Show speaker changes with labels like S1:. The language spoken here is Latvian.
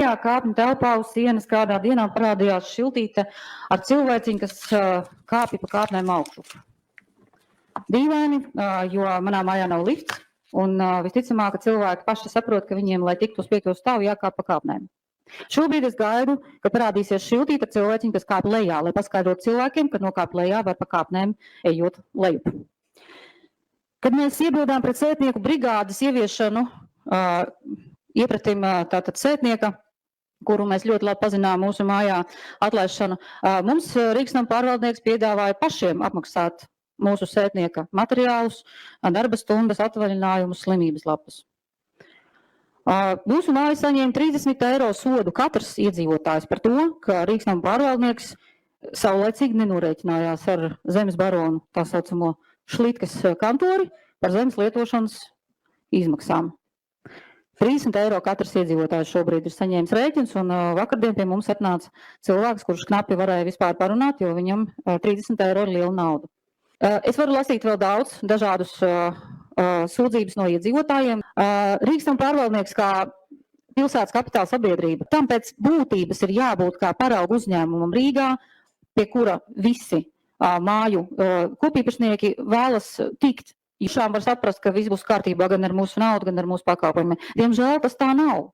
S1: Kāpņu telpā uz sienas kādā dienā parādījās šiltīte ar cilvēciņu, kas kāpja pa kāpnēm augšu. Dīvaini, jo manā mājā nav lifts, un visticamāk, ka cilvēki paši saprot, ka viņiem, lai tiktu uz 5. stāvu, jākāp pa kāpnēm. Šobrīd es gaidu, ka parādīsies šiltīte ar cilvēciņu, kas kāp lejā, lai paskaidrotu cilvēkiem, ka nokāpt lejā var pa kāpnēm ejot lejup. Kad mēs iebildām pret sētnieku brigādes ieviešanu, iepratim tātad sētnieka, kuru mēs ļoti labi pazinām mūsu mājā atlaišanu, mums Rīgas nama pārvaldnieks piedāvāja pašiem apmaksāt mūsu sētnieka materiālus, darba stundas, atvaļinājumus, slimības lapas. Mūsu māja saņēma 30 eiro sodu katrs iedzīvotājs par to, ka Rīgas nama pārvaldnieks saulēcīgi nenorēķinājās ar zemes baronu, tā saucamo Šlitkas kantori, par zemes lietošanas izmaksām. 30 eiro katrs iedzīvotājs šobrīd ir saņēmis rēķins, un vakardien pie mums atnāca cilvēks, kurš knapi varēja vispār parunāt, jo viņam 30 eiro ir liela nauda. Es varu lasīt vēl daudz dažādus sūdzības no iedzīvotājiem. Rīgas nama pārvaldnieks kā pilsētas kapitāla sabiedrība, tam pēc būtības ir jābūt kā paraugu uzņēmumam Rīgā, pie kura visi māju kopīpašnieki vēlas tikt. Šām var saprast, ka viss būs kārtībā gan ar mūsu naudu, gan ar mūsu pakalpojumiem. Diemžēl tas tā nav.